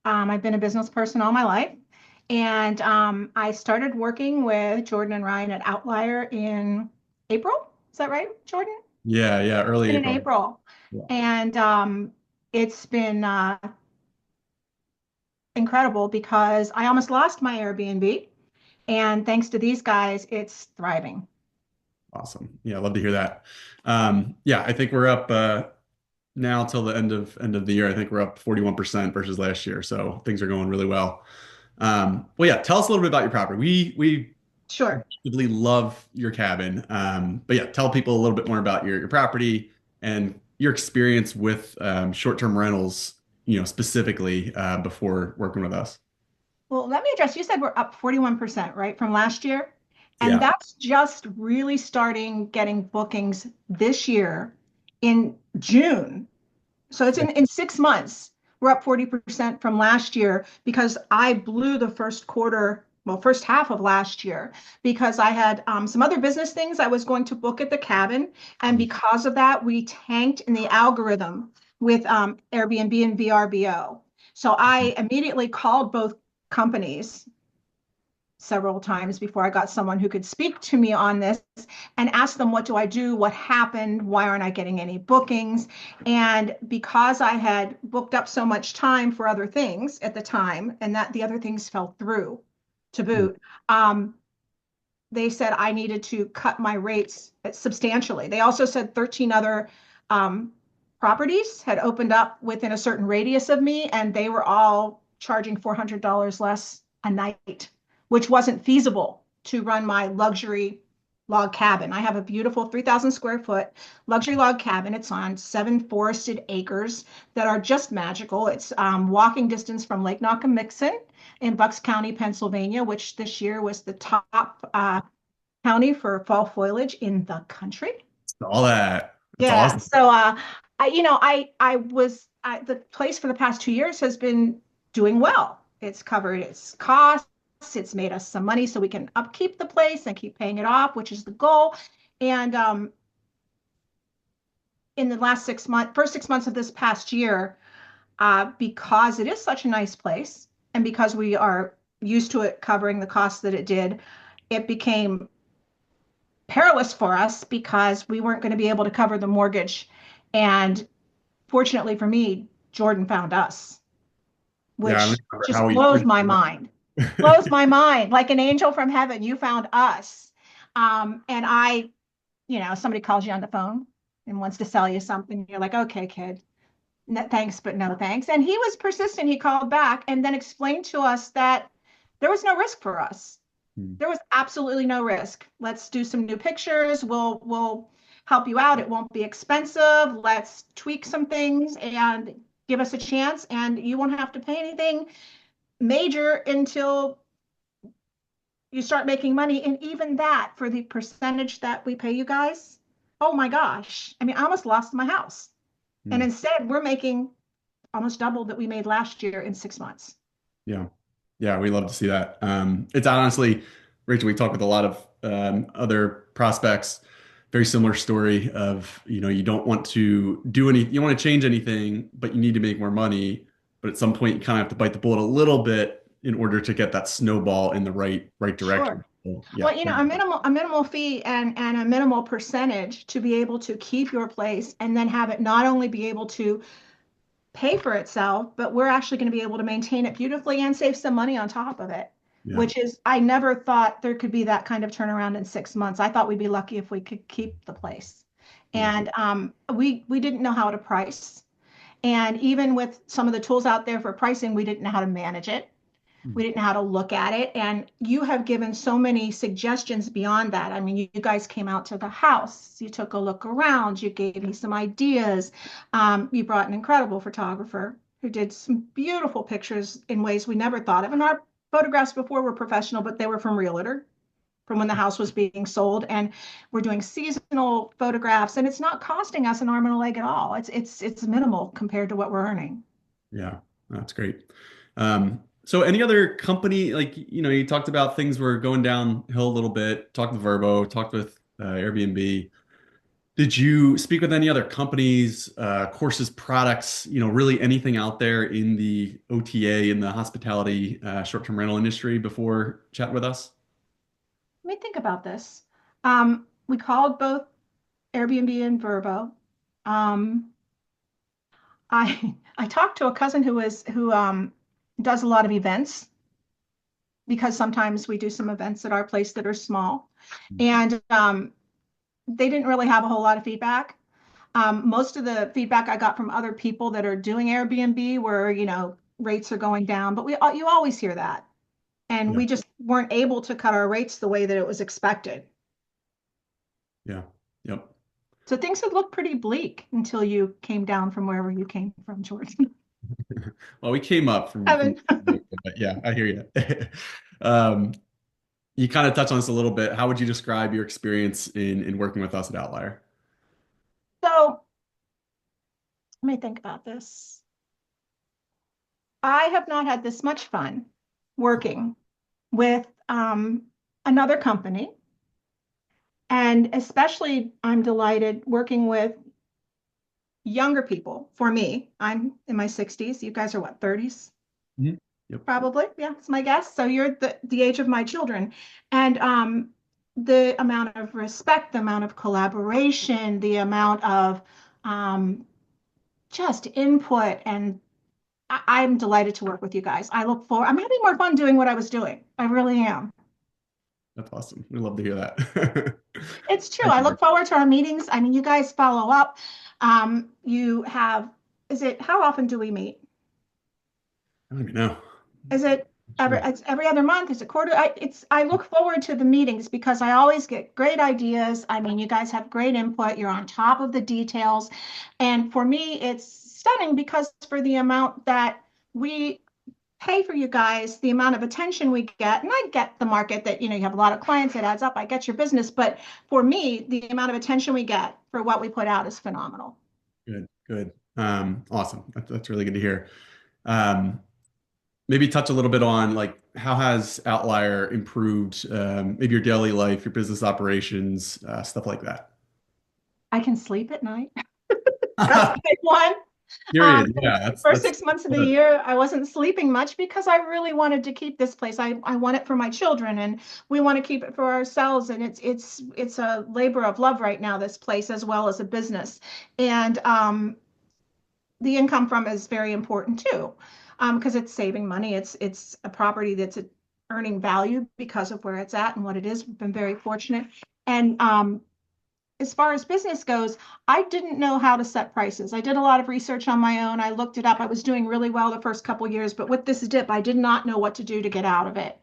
I've been a business person all my life. And I started working with Jordan and Ryan at Outlier in April. Is that right, Jordan? Yeah, yeah, early Been in April. April. Yeah. And it's been incredible because I almost lost my Airbnb. And thanks to these guys, it's thriving. Awesome. Yeah, love to hear that. Yeah, I think we're up now till the end of the year. I think we're up 41% versus last year. So things are going really well. Well, yeah, tell us a little bit about your property. We Sure. really love your cabin. But yeah, tell people a little bit more about your property and your experience with short-term rentals, specifically before working with us. Well, let me address, you said we're up 41%, right, from last year? And Yeah. that's just really starting getting bookings this year in June. So it's in 6 months. We're up 40% from last year because I blew the first quarter, well, first half of last year, because I had some other business things I was going to book at the cabin. And because of that, we tanked in the algorithm with Airbnb and VRBO. So I immediately called both companies several times before I got someone who could speak to me on this and ask them, what do I do? What happened? Why aren't I getting any bookings? And because I had booked up so much time for other things at the time, and that the other things fell through to boot, um, they said I needed to cut my rates substantially. They also said 13 other um, properties had opened up within a certain radius of me, and they were all charging $400 less a night, which wasn't feasible to run my luxury log cabin. I have a beautiful 3,000 square foot luxury log cabin. It's on 7 forested acres that are just magical. It's walking distance from Lake Nockamixon in Bucks County, Pennsylvania, which this year was the top county for fall foliage in the country. All that. It's Yeah. awesome. So, the place for the past 2 years has been doing well. It's covered its costs. It's made us some money so we can upkeep the place and keep paying it off, which is the goal. And in the last 6 months, first 6 months of this past year, because it is such a nice place and because we are used to it covering the costs that it did, it became perilous for us because we weren't going to be able to cover the mortgage. And fortunately for me, Jordan found us, Yeah, I which remember just how we blows my mind. Blows my mind. Like an angel from heaven, you found us. And somebody calls you on the phone and wants to sell you something. You're like, okay, kid, no, thanks, but no thanks. And he was persistent. He called back and then explained to us that there was no risk for us. Hmm. There was absolutely no risk. Let's do some new pictures. We'll help you out. It won't be expensive. Let's tweak some things and give us a chance. And you won't have to pay anything major until you start making money. And even that, for the percentage that we pay you guys, oh my gosh. I mean, I almost lost my house. And Hmm. instead, we're making almost double that we made last year in 6 months. Yeah. Yeah, we love to see that. It's honestly, Rachel, we talk with a lot of other prospects, very similar story of, you don't want to do any, you don't want to change anything, but you need to make more money. But at some point, you kind of have to bite the bullet a little bit in order to get that snowball in the right direction. Sure. So, yeah. Well, a minimal fee and a minimal percentage to be able to keep your place and then have it not only be able to pay for itself, but we're actually going to be able to maintain it beautifully and save some money on top of it, Yeah. which is, I never thought there could be that kind of turnaround in 6 months. I thought we'd be lucky if we could keep the place. Yeah. And we didn't know how to price. And even with some of the tools out there for pricing, we didn't know how to manage it. We didn't know how to look at it. And you have given so many suggestions beyond that. I mean, you guys came out to the house, you took a look around, you gave me some ideas. You brought an incredible photographer who did some beautiful pictures in ways we never thought of. And our photographs before were professional, but they were from Realtor, from when the house was being sold. And we're doing seasonal photographs, and it's not costing us an arm and a leg at all. It's minimal compared to what we're earning. Yeah. That's great. So any other company, like, you talked about things were going downhill a little bit, talked with Verbo, talked with Airbnb. Did you speak with any other companies, courses, products, really anything out there in the OTA, in the hospitality, short-term rental industry before chatting with us? Let me think about this. We called both Airbnb and Verbo. Um, I talked to a cousin who does a lot of events because sometimes we do some events at our place that are small, and they didn't really have a whole lot of feedback. Most of the feedback I got from other people that are doing Airbnb were, rates are going down, but you always hear that. And Yeah, we just weren't able to cut our rates the way that it was expected. yeah, yep. So things had looked pretty bleak until you came down from wherever you came from, George. Well, we came up from, Evan. but yeah, I hear you. Um, you kind of touched on this a little bit. How would you describe your experience in working with us at Outlier? So let me think about this. I have not had this much fun working with another company. And especially, I'm delighted working with younger people. For me, I'm in my 60s. You guys are what, 30s? Mhm. Yep. Probably. Yeah, it's my guess. So you're the age of my children. And the amount of respect, the amount of collaboration, the amount of um, just input. And I'm delighted to work with you guys. I'm having more fun doing what I was doing. I really am. That's awesome. We love to hear that. It's true. Thank I you. look forward to our meetings. I mean, you guys follow up. You have, how often do we meet? I don't even know. Is it Sure. it's every other month? Is it quarter? I look forward to the meetings because I always get great ideas. I mean, you guys have great input. You're on top of the details. And for me, it's stunning because for the amount that we pay for you guys, the amount of attention we get, and I get the market that, you have a lot of clients, it adds up. I get your business. But for me, the amount of attention we get for what we put out is phenomenal. Good, good. Awesome. That's really good to hear. Um, maybe touch a little bit on like how has Outlier improved maybe your daily life, your business operations, stuff like that. I can sleep at night. That's a big one. Period. For the Yeah, first that's 6 months of the good. year, I wasn't sleeping much because I really wanted to keep this place. I want it for my children, and we want to keep it for ourselves. And it's a labor of love right now, this place, as well as a business. And the income from it is very important too, because it's saving money. It's a property that's earning value because of where it's at and what it is. We've been very fortunate. And as far as business goes, I didn't know how to set prices. I did a lot of research on my own. I looked it up. I was doing really well the first couple years, but with this dip, I did not know what to do to get out of it.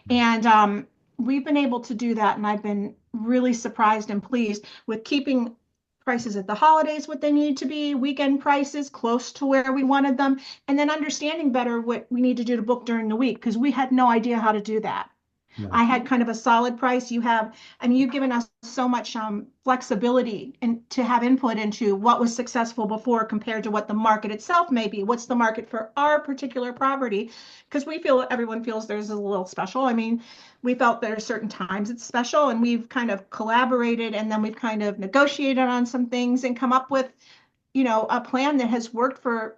And we've been able to do that, and I've been really surprised and pleased with keeping prices at the holidays what they need to be, weekend prices close to where we wanted them, and then understanding better what we need to do to book during the week because we had no idea how to do that. Yeah. I had kind of a solid price. I mean, you've given us so much flexibility and to have input into what was successful before compared to what the market itself may be. What's the market for our particular property? Because everyone feels there's a little special. I mean, we felt there are certain times it's special, and we've kind of collaborated, and then we've kind of negotiated on some things and come up with, a plan that has worked for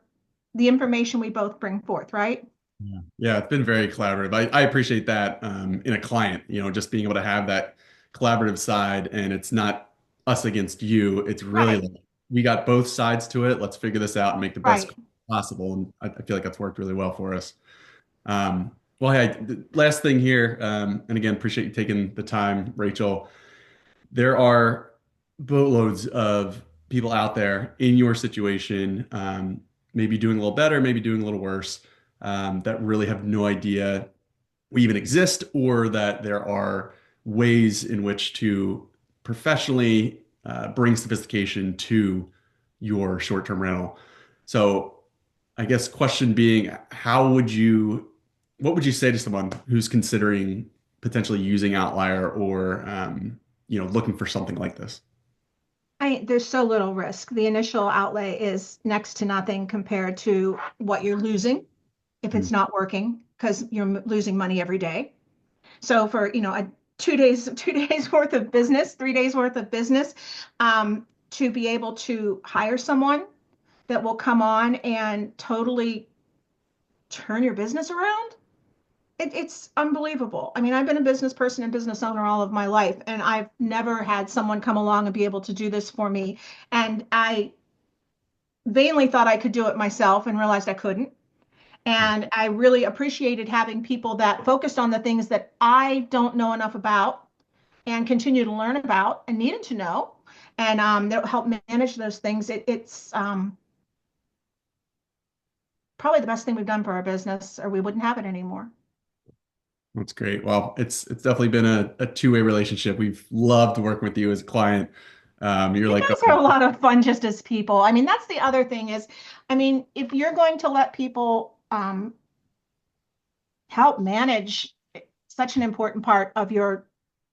the information we both bring forth, right? Yeah. Yeah, it's been very collaborative. I appreciate that in a client, just being able to have that collaborative side and it's not us against you. It's really Right, like we got both sides to it. Let's figure this out and make the best right. possible. And I feel like that's worked really well for us. Well, hey, the last thing here, and again, appreciate you taking the time, Rachel. There are boatloads of people out there in your situation, maybe doing a little better, maybe doing a little worse, that really have no idea we even exist or that there are ways in which to professionally bring sophistication to your short-term rental. So I guess question being, what would you say to someone who's considering potentially using Outlier or looking for something like this? There's so little risk. The initial outlay is next to nothing compared to what you're losing if Hmm. it's not working because you're losing money every day. So for, a 2 days, 2 days worth of business, 3 days worth of business, to be able to hire someone that will come on and totally turn your business around, it's unbelievable. I mean, I've been a business person and business owner all of my life, and I've never had someone come along and be able to do this for me. And I vainly thought I could do it myself and realized I couldn't. And I really appreciated having people that focused on the things that I don't know enough about and continue to learn about and needed to know, and that help manage those things. It's probably the best thing we've done for our business, or we wouldn't have it anymore. That's great. Well, it's definitely been a two-way relationship. We've loved working with you as a client. You're You like, guys are a lot of fun just as people. I mean, that's the other thing is, I mean, if you're going to let people help manage such an important part of your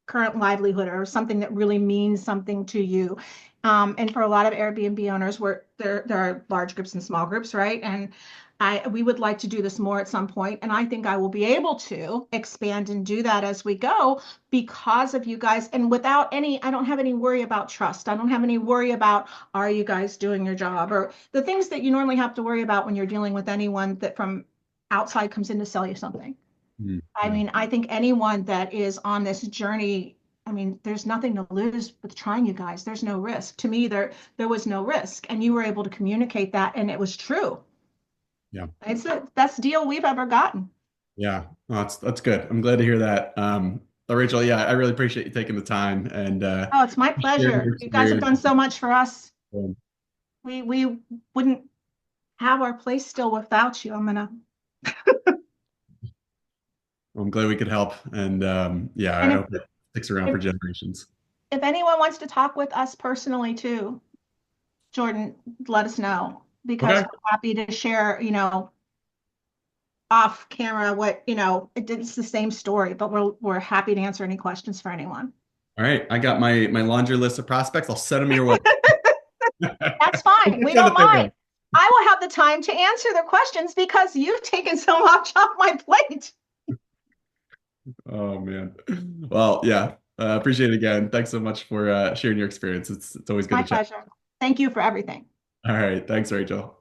current livelihood or something that really means something to you. And for a lot of Airbnb owners, where there are large groups and small groups, right? And we would like to do this more at some point, and I think I will be able to expand and do that as we go because of you guys. And without any, I don't have any worry about trust. I don't have any worry about are you guys doing your job or the things that you normally have to worry about when you're dealing with anyone that from outside comes in to sell you something. mm, I yeah, mean, I think anyone that is on this journey, I mean, there's nothing to lose with trying, you guys. There's no risk. To me, there was no risk. And you were able to communicate that and it was true. yeah, It's the best deal we've ever gotten. yeah. Well, that's good. I'm glad to hear that. But Rachel, yeah, I really appreciate you taking the time and Oh, it's my sharing pleasure. your You guys have experience. done so much for us. Um, We wouldn't have our place still without you. I'm gonna I'm glad we could help, and yeah, I and hope it sticks around if for generations. if anyone wants to talk with us personally too, Jordan, let us know because Okay. we're happy to share, off camera what, it's the same story, but we're happy to answer any questions for anyone. All right. I got my laundry list of prospects. I'll send them your way. That's We'll fine. get We you on don't the payroll. mind. I will have the time to answer the questions because you've taken so much off my plate. Oh man. Well, yeah. Appreciate it again. Thanks so much for sharing your experience. It's always good My to chat. pleasure. Thank you for everything. All right. Thanks, Rachel.